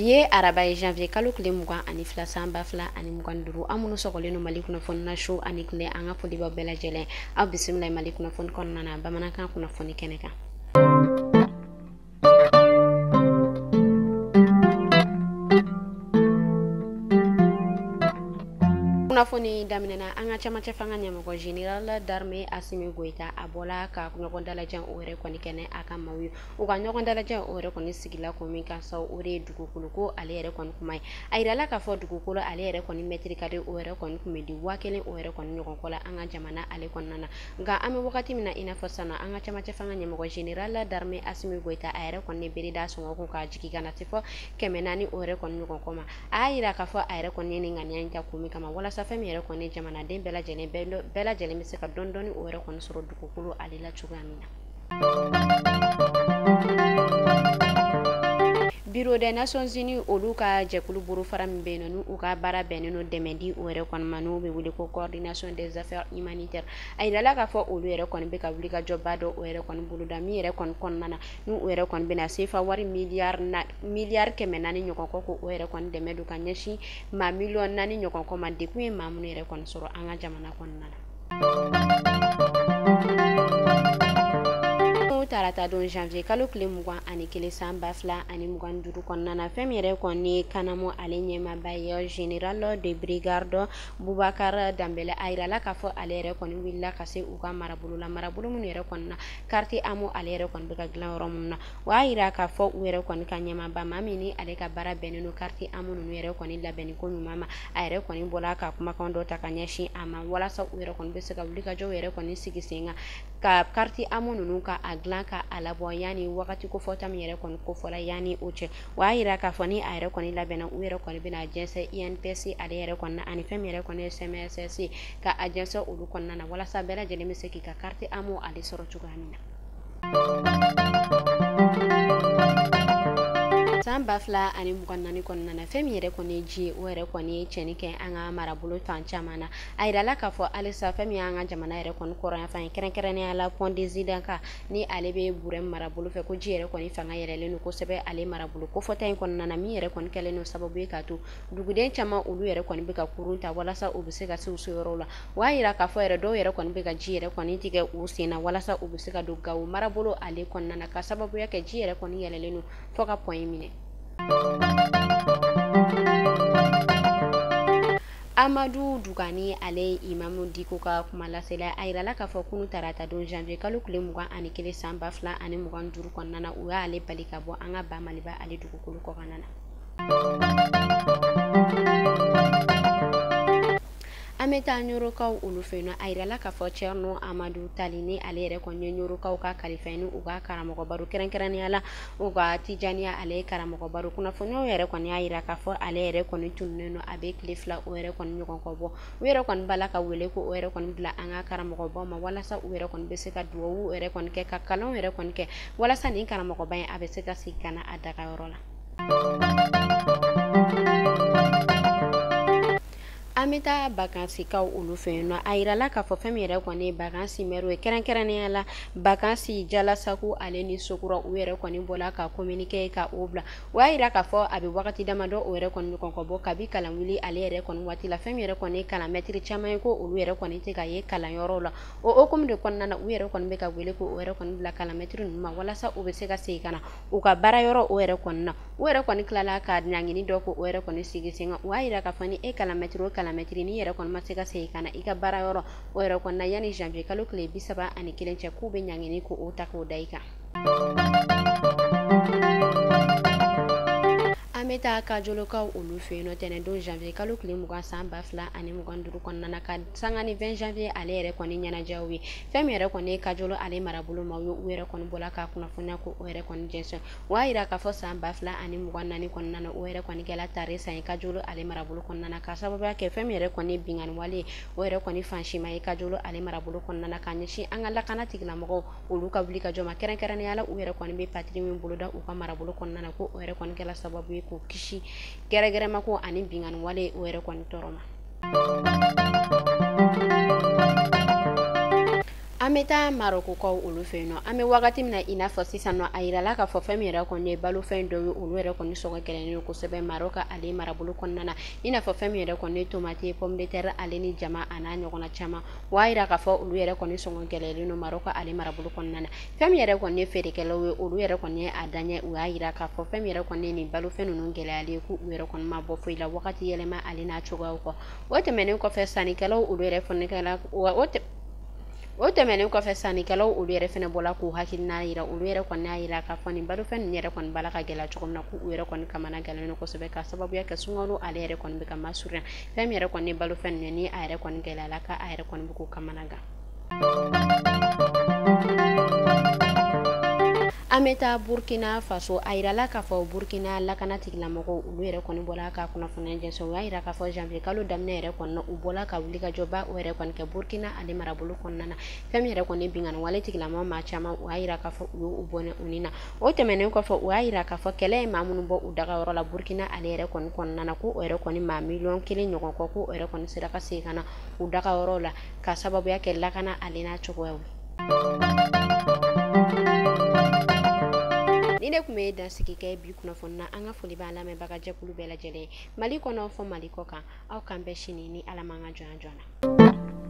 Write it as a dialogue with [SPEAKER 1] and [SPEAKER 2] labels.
[SPEAKER 1] Biye araba janvier kalo kile mugan ani fila sanba fila ani mugan duru amunu sogolen no mali kunnafoni na show ani kile an ka foli ba bɛɛ lajɛlen aw bisimila mali kunnafoni kɔnɔna na bamanankan kunnafoni kɛnɛ kan. Kunnafoni daminɛna an ka camancɛ fanga ɲɛmɔgɔ général d'armée Asimi Goita a bɔla ka ɲɔgɔn dalajɛ o yɛrɛ kɔni kɛnɛ a ka maaw ye u ka ɲɔgɔn dalajɛ o yɛrɛ kɔni sigila ko min ka sa o de ye dugukolo ko ale yɛrɛ kɔni kuma ye a yirala k'a fɔ dugukolo ale yɛrɛ kɔni mɛtiri ka di o yɛrɛ kɔni kun bɛ di 1000 o yɛrɛ kɔni ɲɔgɔn kɔ la an ka jamana ale kɔnɔna na nka an bɛ wagati min na i n'a fɔ sisan an ka camancɛ fanga ɲɛmɔgɔ général d'armée Asimi Goita a yɛrɛ kɔni bere da sɔngɔ kun ka jigin ka na se fɔ 400 o yɛrɛ kɔni ɲɔgɔn kɔ ma a y'a yira k'a fɔ a yɛrɛ kɔni ye nin ŋaniya in ta kun min kama walasa fɛn min yɛrɛ kɔni jamanaden bɛɛ lajɛlen bɛ se ka dɔɔni o yɛrɛ kɔni sɔrɔ dugukolo ale la cogoya min na. Bureau des Nations Unies olu ka jɛkulu buru fara min bɛ yen nɔ n'u ka baara bɛnnen no dɛmɛ di o yɛrɛ kɔni ma n'u bɛ wele ko coordination des affaires humanitaires a yirala k'a fɔ olu yɛrɛ kɔni bɛ ka wuli ka jɔba dɔ o yɛrɛ kɔni boloda min yɛrɛ kɔni kɔnɔna na n'u o yɛrɛ kɔni bɛna sefa wari miliyari 400 ɲɔgɔn kɔ ko o yɛrɛ kɔni dɛmɛ don ka ɲɛsin maa 4 ɲɔgɔn kɔ ma dekun ye maa minnu yɛrɛ kɔni sɔrɔ an ka jamana kɔnɔna na. Tarata don janvier kalo kile mugan ani kelen san ba fila ani mugan duuru kɔnɔna na fɛn min yɛrɛ kɔni kanamo ale ɲɛmaaba ye général de brigade Bubakar Dambele a yirala k'a fɔ ale yɛrɛ kɔni wulila ka se u ka marabolo la marabolo minnu yɛrɛ kɔni na quartier amo ale yɛrɛ kɔni bɛ ka dilan yɔrɔ minnu na o y'a yira k'a fɔ u yɛrɛ kɔni ka ɲɛmaaba maa min ni ale ka baara bɛnnen no quartier amo ninnu yɛrɛ kɔni labɛnni ko ɲuman ma a yɛrɛ kɔni bɔla ka kumakan dɔ ta ka ɲɛsin a ma walasa u yɛrɛ kɔni bɛ se ka wuli ka jɔ u yɛrɛ kɔni sigi sen kan ka quartier amo ninnu ka a dilan ka a labɔ yani wagati kofɔta min yɛrɛ kɔni kofɔla yani o cɛ o y'a yira k'a fɔ ni a yɛrɛ kɔni labɛnna u yɛrɛ kɔni bɛna jɛnsɛ INPC ale yɛrɛ kɔni na ani fɛn min yɛrɛ kɔni ye CMSS ka a jɛnsɛ olu kɔnɔna na walasa bɛɛ lajɛlen bɛ se k'i ka quartier amo ale sɔrɔ cogoya min na. San ba fila ani mugan naani kɔnɔna na fɛn min yɛrɛ kɔni ye ji ye o yɛrɛ kɔni ye cɛnni kɛ an ka marabolo fan caman na a yirala k'a fɔ halisa fɛn min y'an ka jamana yɛrɛ kɔni kɔrɔnyanfan ye kɛrɛnkɛrɛnnenya la pont des Idanka ni ale bɛ Burɛn marabolo fɛ ko ji yɛrɛ kɔni fanga yɛlɛlen don kosɛbɛ ale marabolo kofɔta in kɔnɔna na min yɛrɛ kɔni kɛlen no sababu ye k'a to duguden caman olu yɛrɛ kɔni bɛ ka kurun ta walasa u bɛ se ka se u seyɔrɔw la o y'a yira k'a fɔ yɛrɛ dɔw yɛrɛ kɔni bɛ ka ji yɛrɛ kɔni tigɛ u sen na walasa u bɛ se ka don Gawo marabolo ale kɔnɔna na ka sababuya kɛ ji yɛrɛ kɔni yɛlɛlen don fɔ ka point minɛ. Amadu Dugani ale imamu diko ka kuma lasela a yirala k'a fɔ kunu tarata don janvier kalo kile mugan ani kelen san ba fila ani mugan duuru kɔnɔna na u y'ale bali ka bɔ an ka ba Maliba ale dugukolo kɔkan na. An bɛ taa ɲorokaw olu fɛ yen nɔ a yirala k'a fɔ Cɛrno Amadu Tali ni ale yɛrɛ kɔni ye ɲorokaw ka kalifa ni u ka karamɔgɔ baro kɛrɛnkɛrɛnnenya la u ka tijaniya ale ye karamɔgɔ baro kunnafoniyaw yɛrɛ kɔni y'a yira k'a fɔ ale yɛrɛ kɔni tununnen don a bɛ tile fila o yɛrɛ kɔni ɲɔgɔn kɔ bɔ u yɛrɛ kɔni b'a la ka wele ko o yɛrɛ kɔni bila an ka karamɔgɔbaw ma walasa u yɛrɛ kɔni bɛ se ka duwawu yɛrɛ kɔni kɛ ka kalanw yɛrɛ kɔni kɛ walasa nin karamɔgɔba in a bɛ se ka segin ka na a dagayɔrɔ la. An bɛ taa bakansikaw olu fɛ yen nɔ a yirala k'a fɔ fɛn min yɛrɛ kɔni ye bakansi mɛru ye kɛrɛnkɛrɛnnenya la bakansi Jalasago ale ni Sokura u yɛrɛ kɔni bɔla ka communiqué ka o bila o y'a yira k'a fɔ a bɛ wagati damadɔ o yɛrɛ kɔni ɲɔgɔn kɔ bɔ kabi kalan wuli ale yɛrɛ kɔni waati la fɛn min yɛrɛ kɔni ye kalan mɛtiri caman ye ko olu yɛrɛ kɔni tɛ ka ye kalanyɔrɔw la o hokumu de kɔnɔna na u yɛrɛ kɔni bɛ ka wele ko o yɛrɛ kɔni bila kalan mɛtiri ninnu ma walasa u bɛ se ka segin ka na u ka baara yɔrɔ o yɛrɛ kɔni na u yɛrɛ kɔni tilala ka ɲangini dɔ ko o yɛrɛ kɔni sigi sen kan o y'a yira k'a fɔ ni e kalan mɛtiri o kalan mɛtiri ni yɛrɛ kɔni ma se ka segin ka na i ka baara yɔrɔ o yɛrɛ kɔni na yani janvier kalo kile 31 cɛ k'u bɛ ɲangini ko o ta k'o da i kan. An bɛ taa kajolokaw olu fɛ yen nɔ tɛnɛn don janvier kalo kile mugan san ba fila ani mugan duuru kɔnɔna na ka sanga ni 20 janvier ale yɛrɛ kɔni ɲɛnajɛw ye fɛn min yɛrɛ kɔni ye kajolo ale marabolo ma ye u yɛrɛ kɔni bɔla ka kunnafoniya ko o yɛrɛ kɔni jɛnsɛn o y'a yira k'a fɔ san ba fila ani mugan naani kɔnɔna na o yɛrɛ kɔni kɛla tare san ye kajolo ale marabolo kɔnɔna na ka sababuya kɛ fɛn min yɛrɛ kɔni ye binkani wale o yɛrɛ kɔni fansiman ye kajolo ale marabolo kɔnɔna na ka ɲɛsin an ka lakana tigilamɔgɔw olu ka wuli ka jɔ ma kɛrɛnkɛrɛnnenya la u yɛrɛ kɔni bɛ patiri min boloda u ka marabolo kɔnɔna na ko o yɛrɛ kɔni kɛla sababu ye k'o kisi gɛrɛgɛrɛmako ani binkani wale o yɛrɛ kɔni tɔɔrɔ ma. An Ameta Maroko ko olu fe no ame wagati mina ina fo sisan no ayira la ka fo fem yere ko ne balo fen do olu yere ko ni sogo kelen ko sebe Maroka ale marabulu konnana ina fo fem yere ko ne tomate pomme de terre ale ni jama ana nyogona chama waira ka fo olu yere ko ni sogo kelen no Maroka ale marabulu konnana fem yere ko ne fere kelo olu yere ko ne adanye waira ka fo fem yere ko ne ni balo fen no ngele ale ku yere ko ma bo fo ila wakati yelema ale na choga ko wote menen ko fe sani kelo olu yere fo ne kala o tɛmɛnen kɔfɛ sannikɛlaw olu yɛrɛ fɛnɛ bɔla k'u hakilina yira olu yɛrɛ kɔni y'a yira k'a fɔ nin balofɛn ninnu yɛrɛ kɔni bala ka gɛlɛya cogo min na k'u yɛrɛ kɔni kamana gɛlɛnnen kosɛbɛ ka sababuya kɛ sunkalo ale yɛrɛ kɔni bɛ ka masurunya fɛn min yɛrɛ kɔni ye balofɛn ninnu ni a yɛrɛ kɔni gɛlɛyala ka a yɛrɛ kɔni bɛ k'u kamana gan Ameta Burkina Faso ayirala k'a fɔ Burkina lakana tigilamɔgɔw olu yɛrɛ kɔni bɔla ka kunnafoniya jɛnsɛn u y'a yira k'a fɔ janvier kalo daminɛ yɛrɛ kɔnɔna u bɔla ka wuli ka jɔba o yɛrɛ kɔni kɛ Burkina ale marabolo kɔnɔna na fɛn min yɛrɛ kɔni bingani wale tigilamɔgɔ maa caman u y'a yira k'a fɔ u y'u bɔnɛ u ni na o tɛmɛnen kɔfɛ u y'a yira k'a fɔ kɛlɛ ye maa minnu bɔ u dagayɔrɔ la Burkina ale yɛrɛ kɔni kɔnɔna na ko o yɛrɛ kɔni maa miliyɔn 1 ɲɔgɔn kɔ ko o yɛrɛ kɔni sera ka segin ka na u dagayɔrɔ la ka sababuya kɛ lakana ale n'a cogoyaw ni de kun bɛ dansigi kɛ bi kunnafoni na an ka foli b'a lamɛnbaga jɛkulu bɛɛ lajɛlen Mali kɔnɔ fɔ Mali kɔ kan aw kan bɛɛ sini ni Ala man ka jɔnya joona